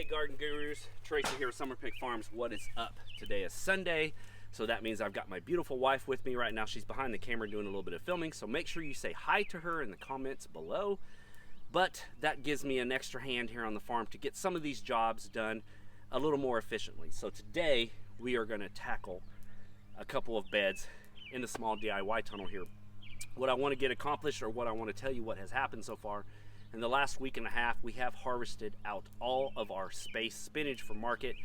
Garden Gurus, Tracy here with Summer Pig Farms. What is up? Today is Sunday, so that means I've got my beautiful wife with me right now. She's behind the camera doing a little bit of filming, so make sure you say hi to her in the comments below. But that gives me an extra hand here on the farm to get some of these jobs done a little more efficiently. So today we are going to tackle a couple of beds in the small DIY tunnel here. What I want to get accomplished, or what I want to tell you what has happened so far. In the last week and a half, we have harvested out all of our space spinach for market.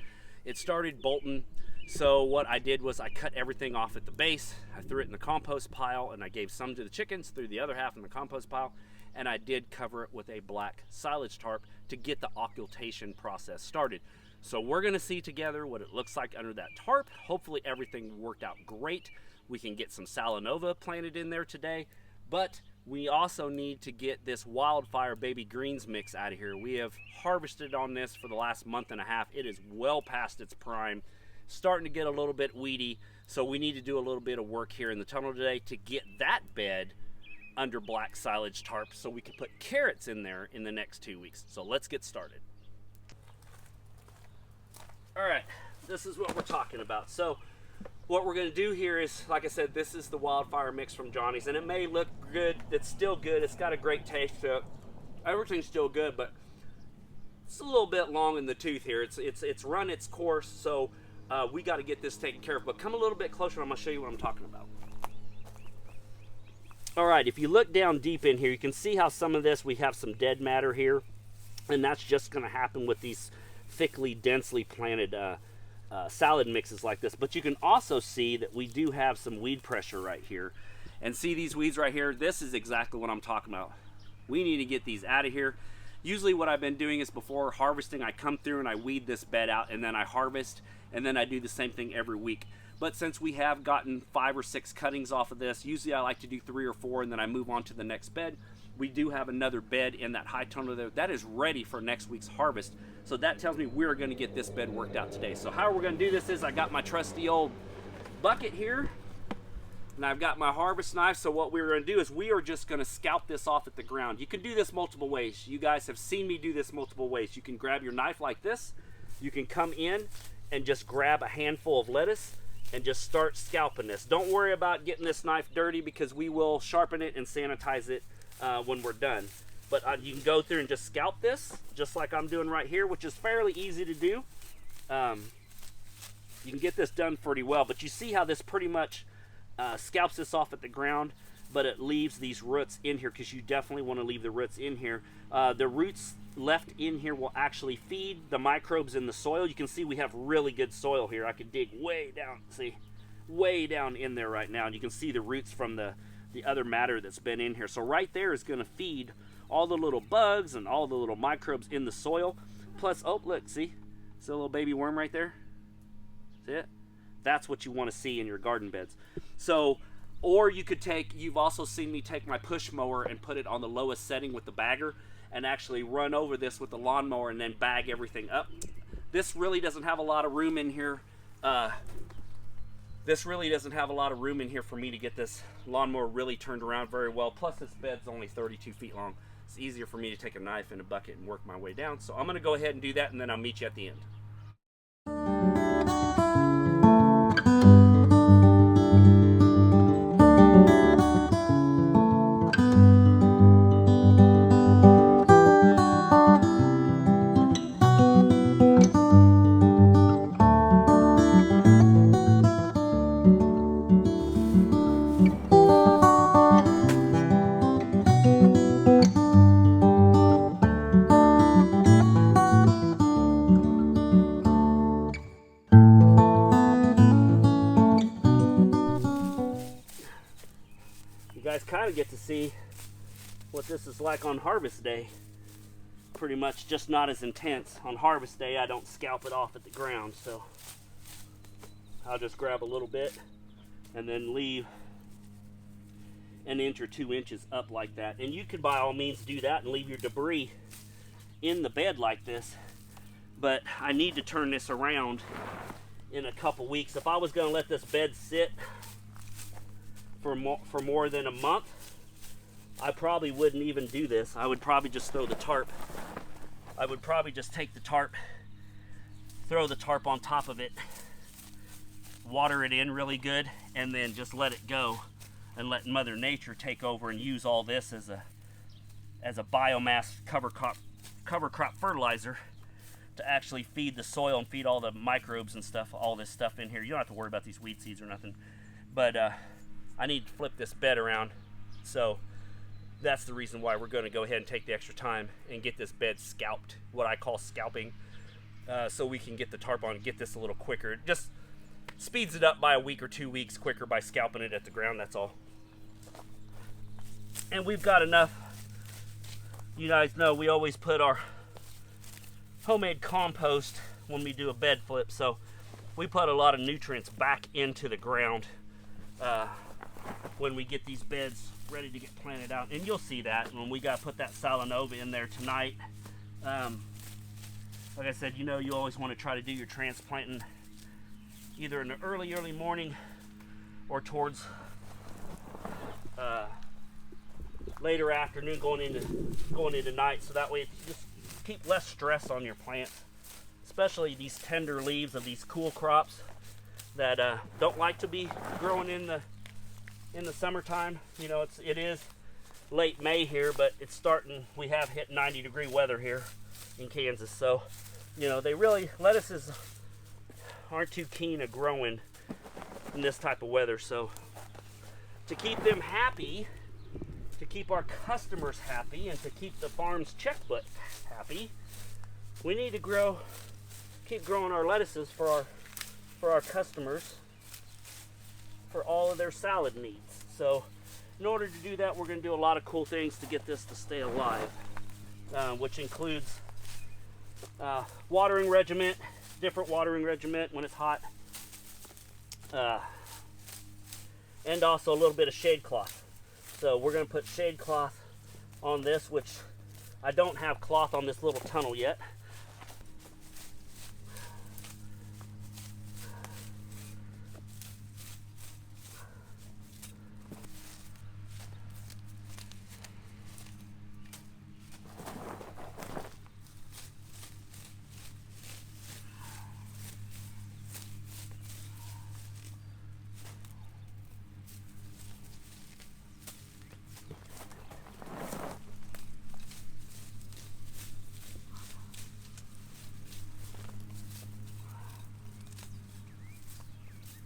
It started bolting, so what I did was I cut everything off at the base. I threw it in the compost pile, and I gave some to the chickens, threw the other half in the compost pile, and I did cover it with a black silage tarp to get the occultation process started. So we're gonna see together what it looks like under that tarp. Hopefully everything worked out great. We can get some Salanova planted in there today, but we also need to get this wildfire baby greens mix out of here. We have harvested on this for the last month and a half. It is well past its prime, starting to get a little bit weedy, so we need to do a little bit of work here in the tunnel today to get that bed under black silage tarp so we can put carrots in there in the next 2 weeks. So let's get started. All right, this is what we're talking about. So what we're gonna do here is, like I said, this is the wildfire mix from Johnny's, and it may look good. It's still good. It's got a great taste to it. Everything's still good, but it's a little bit long in the tooth here. It's run its course, so we got to get this taken care of. But come a little bit closer, and I'm gonna show you what I'm talking about. All right, if you look down deep in here, you can see how some of this, we have some dead matter here, and that's just gonna happen with these thickly, densely planted salad mixes like this. But you can also see that we do have some weed pressure right here. And see these weeds right here? This is exactly what I'm talking about. We need to get these out of here. Usually what I've been doing is, before harvesting, I come through and I weed this bed out, and then I harvest, and then I do the same thing every week. But since we have gotten 5 or 6 cuttings off of this, usually I like to do 3 or 4, and then I move on to the next bed. We do have another bed in that high tunnel there that is ready for next week's harvest. So that tells me we're gonna get this bed worked out today. So how we're gonna do this is, I got my trusty old bucket here, and I've got my harvest knife. So what we're gonna do is, we are just gonna scalp this off at the ground. You can do this multiple ways. You guys have seen me do this multiple ways. You can grab your knife like this. You can come in and just grab a handful of lettuce and just start scalping this. Don't worry about getting this knife dirty, because we will sharpen it and sanitize it when we're done. But you can go through and just scalp this, just like I'm doing right here, which is fairly easy to do. You can get this done pretty well, but you see how this pretty much scalps this off at the ground, but it leaves these roots in here, because you definitely want to leave the roots in here. The roots left in here will actually feed the microbes in the soil. You can see we have really good soil here. I could dig way down, see, way down in there right now, and you can see the roots from the other matter that's been in here. So right there is going to feed all the little bugs and all the little microbes in the soil. Plus, oh look, see a little baby worm right there? See it? That's what you want to see in your garden beds. So, or you could take, you've also seen me take my push mower and put it on the lowest setting with the bagger, and actually run over this with the lawnmower and then bag everything up. This really doesn't have a lot of room in here. This really doesn't have a lot of room in here for me to get this lawnmower really turned around very well. Plus this bed's only 32 feet long. It's easier for me to take a knife and a bucket and work my way down. So I'm gonna go ahead and do that, and then I'll meet you at the end. Kind of get to see what this is like on harvest day. Pretty much just not as intense. On harvest day I don't scalp it off at the ground, so I'll just grab a little bit and then leave an inch or 2 inches up like that. And you could by all means do that and leave your debris in the bed like this, but I need to turn this around in a couple weeks. If I was going to let this bed sit for more than a month, I probably wouldn't even do this. I would probably just throw the tarp. I would probably just take the tarp throw the tarp on top of it, water it in really good, and then just let it go and let Mother Nature take over and use all this as a biomass cover crop fertilizer to actually feed the soil and feed all the microbes and stuff, all this stuff in here. You don't have to worry about these weed seeds or nothing. But I need to flip this bed around, so that's the reason why we're going to go ahead and take the extra time and get this bed scalped, what I call scalping, so we can get the tarp on and get this a little quicker. It just speeds it up by a week or 2 weeks quicker by scalping it at the ground, that's all. And we've got enough. You guys know we always put our homemade compost when we do a bed flip, so we put a lot of nutrients back into the ground when we get these beds ready to get planted out. And you'll see that when we got to put that Salanova in there tonight. Like I said, you know, you always want to try to do your transplanting either in the early morning or towards later afternoon going into night, so that way you just keep less stress on your plants, especially these tender leaves of these cool crops that don't like to be growing in the summertime. You know, it is late May here, but it's starting. We have hit 90-degree weather here in Kansas, so you know lettuces aren't too keen of growing in this type of weather. So to keep them happy, to keep our customers happy, and to keep the farm's checkbook happy, we need to keep growing our lettuces for our customers, for all of their salad needs. So in order to do that, we're going to do a lot of cool things to get this to stay alive, which includes watering regimen, different watering regimen when it's hot, and also a little bit of shade cloth. So we're going to put shade cloth on this, which I don't have cloth on this little tunnel yet.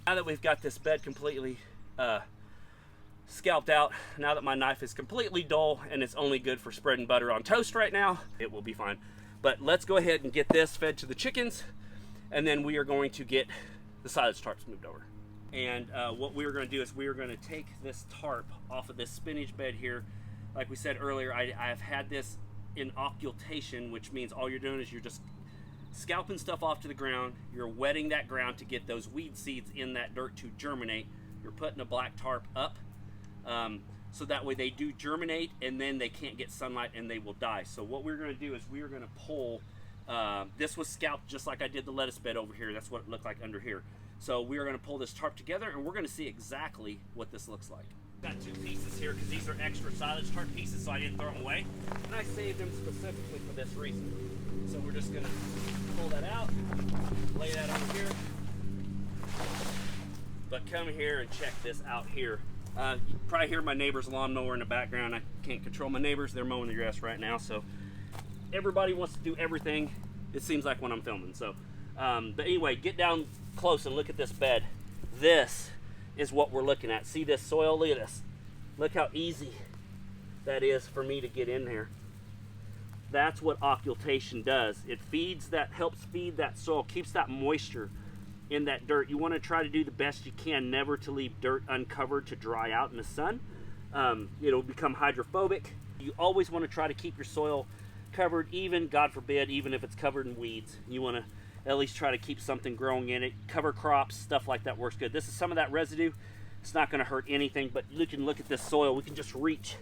Now that we've got this bed completely scalped out, now that my knife is completely dull and it's only good for spreading butter on toast right now, it will be fine. But let's go ahead and get this fed to the chickens, and then we are going to get the silage tarps moved over. And what we are going to do is we are going to take this tarp off of this spinach bed here. Like we said earlier, I've had this in occultation, which means all you're doing is you're just scalping stuff off to the ground. You're wetting that ground to get those weed seeds in that dirt to germinate. You're putting a black tarp up so that way they do germinate, and then they can't get sunlight and they will die. So what we're going to do is we're going to pull, this was scalped just like I did the lettuce bed over here. That's what it looked like under here. So we're going to pull this tarp together, and we're going to see exactly what this looks like. Got two pieces here because these are extra silage tarp pieces, so I didn't throw them away. And I saved them specifically for this reason. So we're just going to pull that out, lay that over here. But come here and check this out here. You probably hear my neighbor's lawnmower in the background. I can't control my neighbors. They're mowing the grass right now. So everybody wants to do everything, it seems like, when I'm filming. So, but anyway, get down close and look at this bed. This is what we're looking at. See this soil? Look at this. Look how easy that is for me to get in there. That's what occultation does. It helps feed that soil, keeps that moisture in that dirt. You want to try to do the best you can never to leave dirt uncovered to dry out in the sun. It'll become hydrophobic. You always want to try to keep your soil covered, even, God forbid, even if it's covered in weeds. You want to at least try to keep something growing in it. Cover crops, stuff like that works good. This is some of that residue. It's not going to hurt anything, but you can look at this soil. We can just reach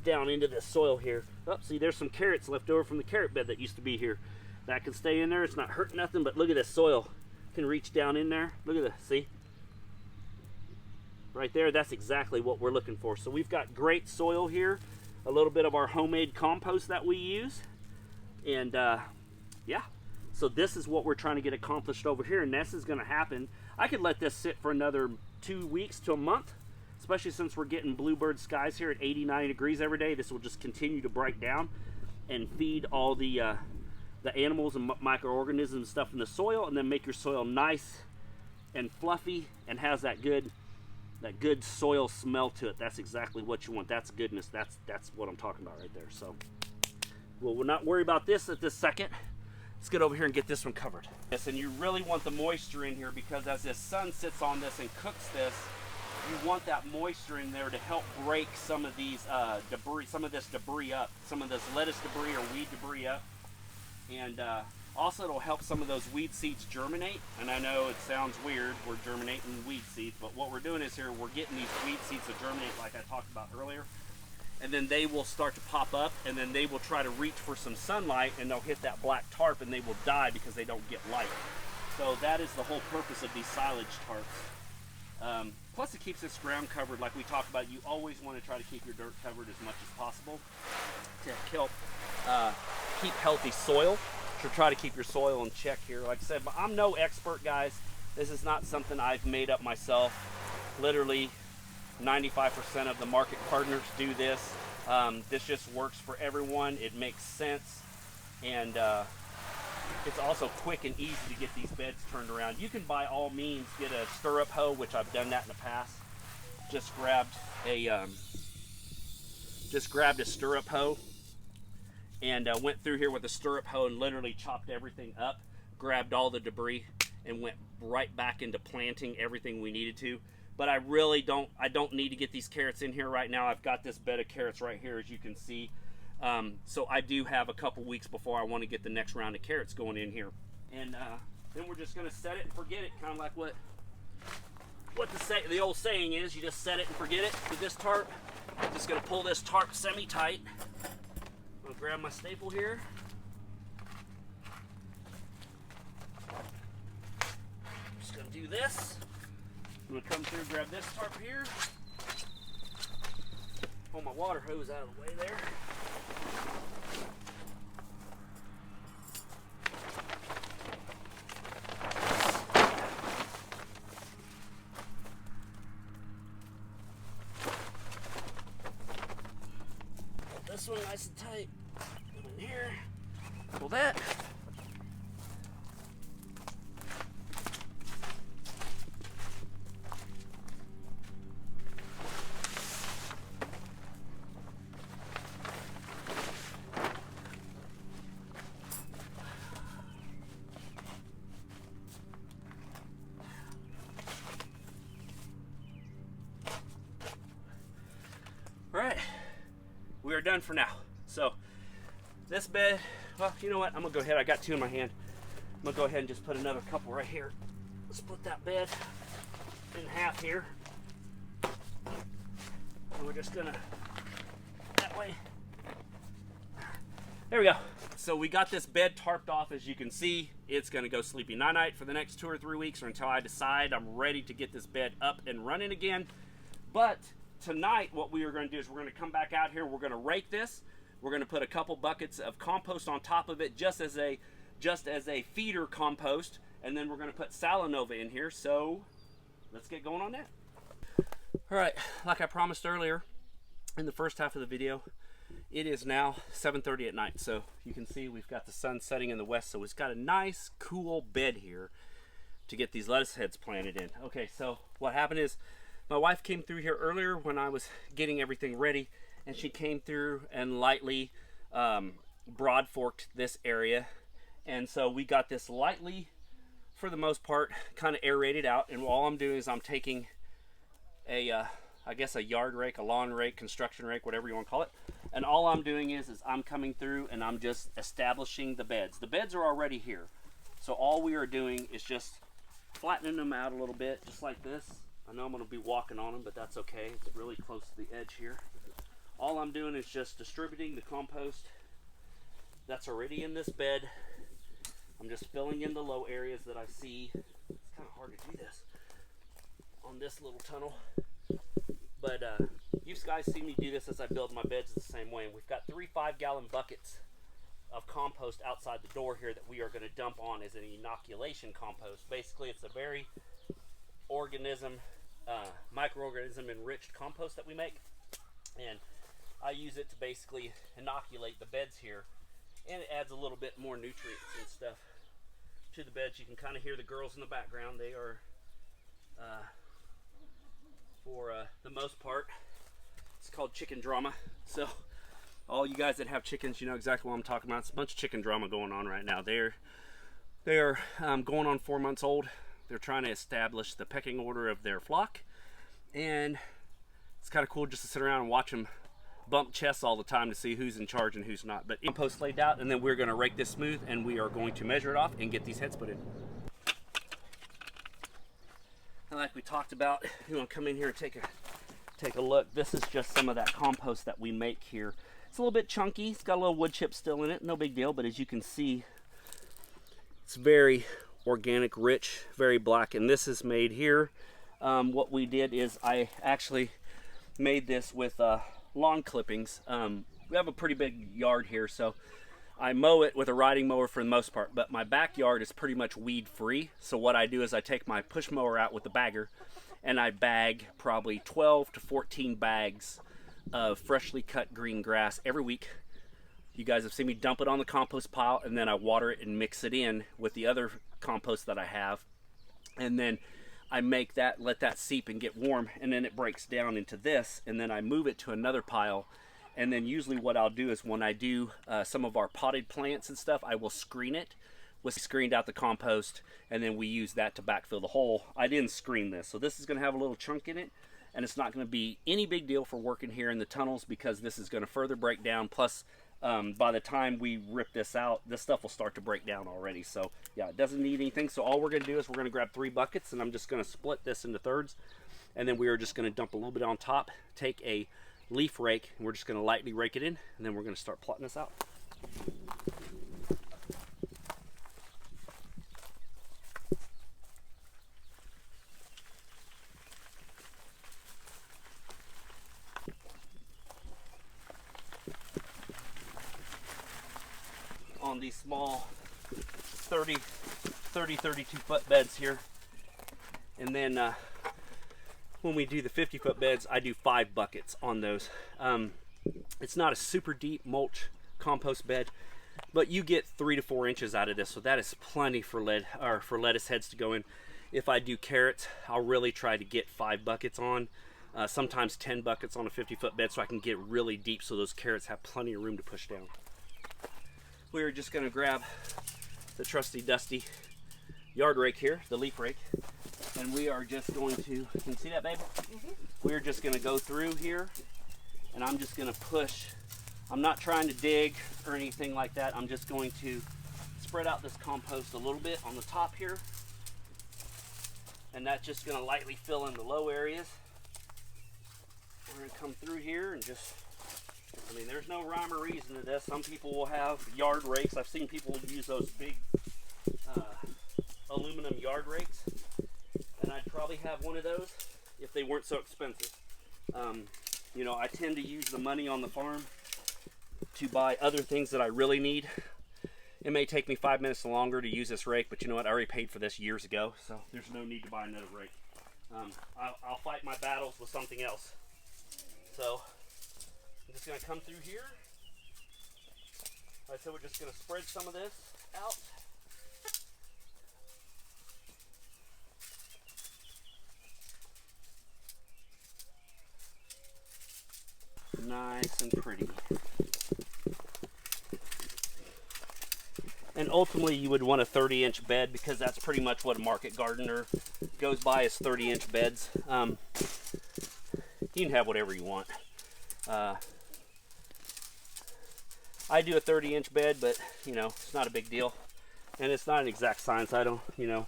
down into this soil here. Oh, see, there's some carrots left over from the carrot bed that used to be here. That can stay in there. It's not hurting nothing, but look at this soil. Can reach down in there. Look at this, see? Right there, that's exactly what we're looking for. So we've got great soil here, a little bit of our homemade compost that we use, and yeah. So this is what we're trying to get accomplished over here, and this is going to happen. I could let this sit for another 2 weeks to a month, especially since we're getting bluebird skies here at 89 degrees every day. This will just continue to break down and feed all the animals and microorganisms and stuff in the soil, and then make your soil nice and fluffy and has that good soil smell to it. That's exactly what you want. That's goodness. That's what I'm talking about right there. So we'll not worry about this at this second. Let's get over here and get this one covered. Yes, and you really want the moisture in here, because as the sun sits on this and cooks this, you want that moisture in there to help break some of these debris, some of this debris up, some of this lettuce debris or weed debris up. And also it'll help some of those weed seeds germinate. And I know it sounds weird, we're germinating weed seeds, but what we're doing is here, we're getting these weed seeds to germinate like I talked about earlier. And then they will start to pop up, and then they will try to reach for some sunlight, and they'll hit that black tarp and they will die because they don't get light. So that is the whole purpose of these silage tarps. Plus it keeps this ground covered like we talked about. You always want to try to keep your dirt covered as much as possible to help keep healthy soil, to try to keep your soil in check here. Like I said, but I'm no expert, guys. This is not something I've made up myself. Literally 95% of the market partners do this. This just works for everyone. It makes sense, and it's also quick and easy to get these beds turned around. You can by all means get a stirrup hoe, which I've done that in the past. Just grabbed a stirrup hoe and went through here with a stirrup hoe and literally chopped everything up, grabbed all the debris, and went right back into planting everything we needed to. But I really don't need to get these carrots in here right now. I've got this bed of carrots right here, as you can see. So I do have a couple weeks before I want to get the next round of carrots going in here. And then we're just gonna set it and forget it, kind of like what the old saying is, you just set it and forget it. With this tarp, I'm just gonna pull this tarp semi-tight. I'm gonna grab my staple here. Just gonna do this. I'm gonna come through, grab this tarp here. Pull my water hose out of the way there. Pull this one nice and tight. Put it in here. Pull that. Right, we are done for now. So this bed, well, you know what, I'm gonna go ahead, I got two in my hand. I'm gonna go ahead and just put another couple right here. Split that bed in half here. And we're just gonna, that way. There we go. So we got this bed tarped off, as you can see. It's gonna go sleepy night-night for the next 2 or 3 weeks, or until I decide I'm ready to get this bed up and running again. But tonight, what we are going to do is we're going to come back out here. We're going to rake this. We're going to put a couple buckets of compost on top of it, just as a feeder compost, and then we're going to put Salanova in here. So let's get going on that. All right, like I promised earlier in the first half of the video, it is now 7:30 at night. So you can see we've got the sun setting in the west, so it's got a nice cool bed here to get these lettuce heads planted in. Okay, so what happened is, my wife came through here earlier when I was getting everything ready, and she came through and lightly broad forked this area. And so we got this lightly, for the most part, kind of aerated out. And all I'm doing is I'm taking I guess a yard rake, a lawn rake, construction rake, whatever you want to call it. And all I'm doing is I'm coming through and I'm just establishing the beds. The beds are already here. So all we are doing is just flattening them out a little bit, just like this. I know I'm going to be walking on them, but that's okay. It's really close to the edge here. All I'm doing is just distributing the compost that's already in this bed. I'm just filling in the low areas that I see. It's kind of hard to do this on this little tunnel. But you guys see me do this as I build my beds the same way. And we've got 3 5-gallon buckets of compost outside the door here that we are going to dump on as an inoculation compost. Basically, it's a very microorganism enriched compost that we make, and I use it to basically inoculate the beds here, and it adds a little bit more nutrients and stuff to the beds. You can kind of hear the girls in the background. They are for the most part, it's called chicken drama. So all you guys that have chickens, you know exactly what I'm talking about. It's a bunch of chicken drama going on right now. They are going on 4 months old. They're trying to establish the pecking order of their flock, and it's kind of cool just to sit around and watch them bump chests all the time to see who's in charge and who's not. But compost laid out, and then we're going to rake this smooth, and we are going to measure it off and get these heads put in. And like we talked about, you want to come in here and take a look. This is just some of that compost that we make here. It's a little bit chunky. It's got a little wood chip still in it. No big deal, but as you can see, it's very organic, rich, very black. And this is made here. What we did is I actually made this with lawn clippings. We have a pretty big yard here, so I mow it with a riding mower for the most part, but my backyard is pretty much weed free. So what I do is I take my push mower out with the bagger, and I bag probably 12 to 14 bags of freshly cut green grass every week. You guys have seen me dump it on the compost pile, and then I water it and mix it in with the other compost that I have, and then I make that, let that seep and get warm, and then it breaks down into this, and then I move it to another pile. And then usually what I'll do is when I do some of our potted plants and stuff, I will screen it with screened out the compost, and then we use that to backfill the hole. I didn't screen this, so this is going to have a little chunk in it, and it's not going to be any big deal for working here in the tunnels because this is going to further break down. Plus, by the time we rip this out, this stuff will start to break down already. So yeah, it doesn't need anything. So all we're going to do is we're going to grab 3 buckets, and I'm just going to split this into thirds, and then we are just going to dump a little bit on top, take a leaf rake, and we're just going to lightly rake it in, and then we're going to start plotting this out. On these small 32 foot beds here, and then when we do the 50-foot beds, I do 5 buckets on those. It's not a super deep mulch compost bed, but you get 3 to 4 inches out of this, so that is plenty for lettuce heads to go in. If I do carrots, I'll really try to get 5 buckets on, sometimes 10 buckets on a 50-foot bed, so I can get really deep so those carrots have plenty of room to push down. We're just going to grab the trusty dusty yard rake here, the leaf rake, and we are just going to, you can see that, babe? Mm-hmm. We're just going to go through here, and I'm just going to push. I'm not trying to dig or anything like that. I'm just going to spread out this compost a little bit on the top here, and that's just going to lightly fill in the low areas. We're going to come through here and just, I mean, there's no rhyme or reason to this. Some people will have yard rakes. I've seen people use those big aluminum yard rakes, and I'd probably have one of those if they weren't so expensive. You know, I tend to use the money on the farm to buy other things that I really need. It may take me 5 minutes longer to use this rake, but you know what? I already paid for this years ago, so there's no need to buy another rake. I'll fight my battles with something else. So I'm just going to come through here. Like I said, we're just going to spread some of this out. Nice and pretty. And ultimately you would want a 30-inch bed because that's pretty much what a market gardener goes by, is 30-inch beds. You can have whatever you want. I do a 30-inch bed, but you know, it's not a big deal. And it's not an exact science. I don't, you know,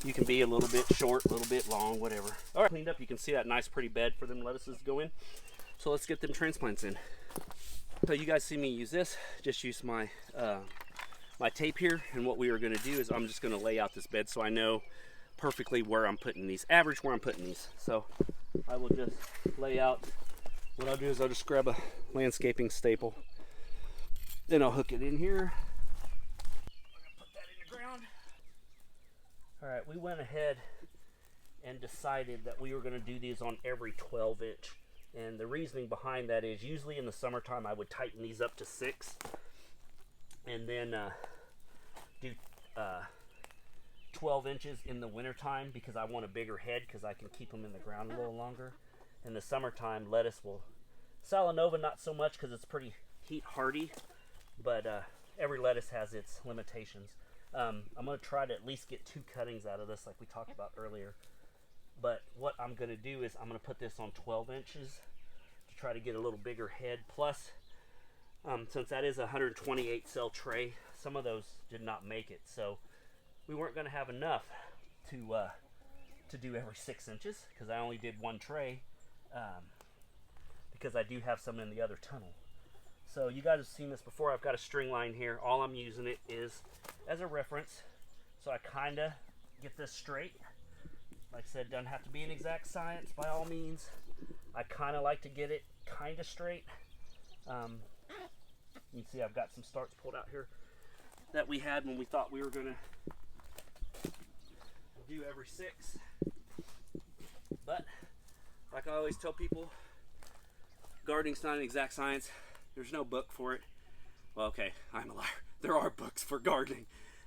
you can be a little bit short, a little bit long, whatever. All right, cleaned up. You can see that nice pretty bed for them lettuces to go in. So let's get them transplants in. So you guys see me use this, just use my my tape here, and what we are going to do is I'm just going to lay out this bed so I know perfectly where I'm putting these, average where I'm putting these. So I will just lay out, what I'll do is I'll just grab a landscaping staple, Then I'll hook it in here. I'm gonna put that in the ground. All right, we went ahead and decided that we were gonna do these on every 12-inch. And the reasoning behind that is usually in the summertime I would tighten these up to 6 and then do 12 inches in the wintertime because I want a bigger head because I can keep them in the ground a little longer. In the summertime, lettuce will, Salanova not so much because it's pretty heat hardy, but every lettuce has its limitations. I'm going to try to at least get 2 cuttings out of this like we talked about earlier. But what I'm going to do is I'm going to put this on 12 inches to try to get a little bigger head. Plus, since that is a 128 cell tray, some of those did not make it. So we weren't going to have enough to do every 6 inches because I only did 1 tray because I do have some in the other tunnel. So you guys have seen this before. I've got a string line here. All I'm using it is as a reference. So I kind of get this straight. Like I said, doesn't have to be an exact science by all means. I kind of like to get it kind of straight. You can see I've got some starts pulled out here that we had when we thought we were going to do every 6. But like I always tell people, gardening's not an exact science. There's no book for it. Well, okay, I'm a liar. There are books for gardening.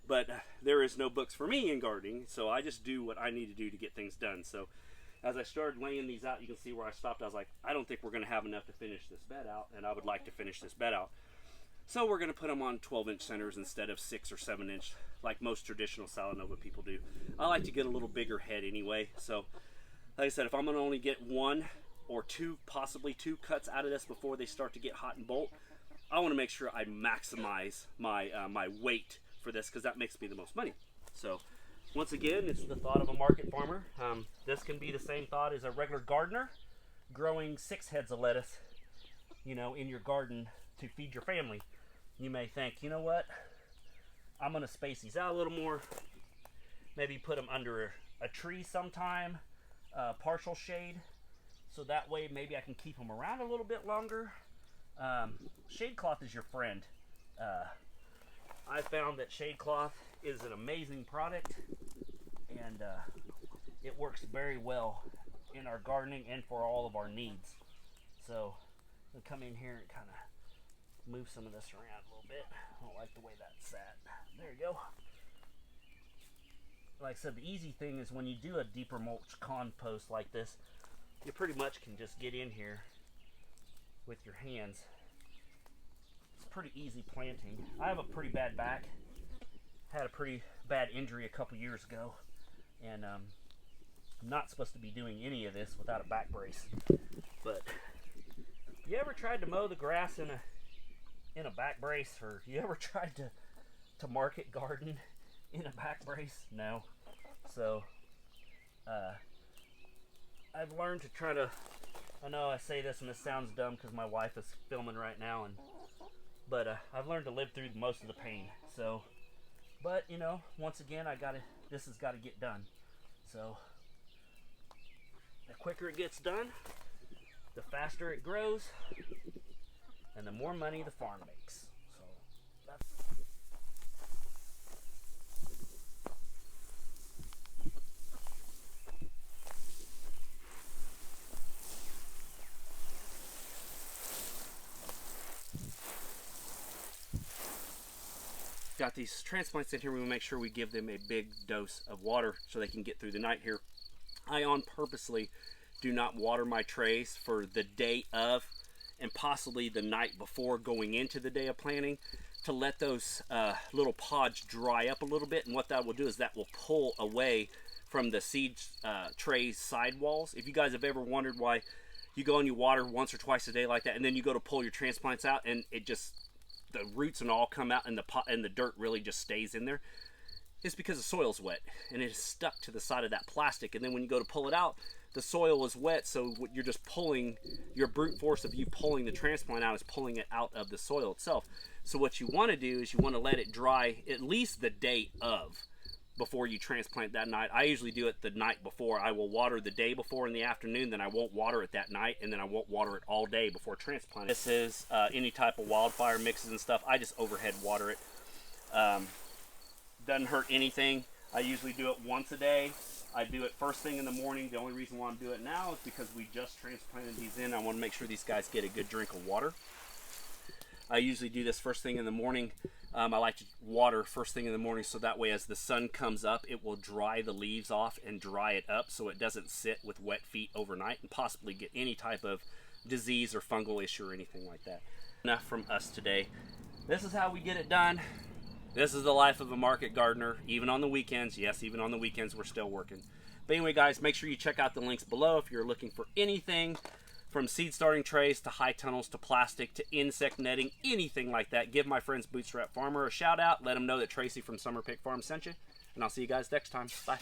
But there is no books for me in gardening, so I just do what I need to do to get things done. So as I started laying these out, you can see where I stopped. I was like, I don't think we're going to have enough to finish this bed out, and I would like to finish this bed out. So we're going to put them on 12-inch centers instead of 6 or 7-inch like most traditional Salanova people do. I like to get a little bigger head anyway. So like I said, if I'm going to only get 1 or 2, possibly 2 cuts out of this before they start to get hot and bolt, I want to make sure I maximize my my weight for this because that makes me the most money. So once again, it's the thought of a market farmer. This can be the same thought as a regular gardener growing 6 heads of lettuce, you know, in your garden to feed your family. You may think, you know what, I'm going to space these out a little more, maybe put them under a tree sometime, partial shade, so that way maybe I can keep them around a little bit longer. Shade cloth is your friend. I found that shade cloth is an amazing product, and it works very well in our gardening and for all of our needs. So we'll come in here and kind of move some of this around a little bit. I don't like the way that sat. There you go. Like I said, the easy thing is when you do a deeper mulch compost like this, you pretty much can just get in here with your hands. Pretty easy planting. I have a pretty bad back. Had a pretty bad injury a couple years ago, and I'm not supposed to be doing any of this without a back brace. But you ever tried to mow the grass in a back brace, or you ever tried to market garden in a back brace? No. So I've learned to try to, I know I say this and this sounds dumb because my wife is filming right now, but I've learned to live through most of the pain. So, but you know, once again, this has got to get done. So the quicker it gets done, the faster it grows, and the more money the farm makes. So that's got these transplants in here. We will make sure we give them a big dose of water so they can get through the night here. I on purposely do not water my trays for the day of and possibly the night before going into the day of planting to let those little pods dry up a little bit, and what that will do is that will pull away from the seed trays side walls. If you guys have ever wondered why you go and you water once or twice a day like that and then you go to pull your transplants out and it just, the roots and all come out and the pot and the dirt really just stays in there, it's because the soil's wet and it is stuck to the side of that plastic, and then when you go to pull it out, the soil is wet, so you're just pulling, your brute force of you pulling the transplant out is pulling it out of the soil itself. So what you want to do is you want to let it dry at least the day of. before you transplant that night. I usually do it the night before. I will water the day before in the afternoon, then I won't water it that night, and then I won't water it all day before transplanting. This is any type of wildfire mixes and stuff. I just overhead water it. Doesn't hurt anything. I usually do it once a day. I do it first thing in the morning. The only reason why I'm doing it now is because we just transplanted these in. I want to make sure these guys get a good drink of water. I usually do this first thing in the morning. I like to water first thing in the morning so that way as the sun comes up, it will dry the leaves off and dry it up so it doesn't sit with wet feet overnight and possibly get any type of disease or fungal issue or anything like that. Enough from us today. This is how we get it done. This is the life of a market gardener, even on the weekends. Yes, even on the weekends we're still working. But anyway, guys, make sure you check out the links below if you're looking for anything from seed starting trays to high tunnels to plastic to insect netting, anything like that. Give my friends Bootstrap Farmer a shout out. Let them know that Tracy from Summer Pick Farm sent you. And I'll see you guys next time. Bye.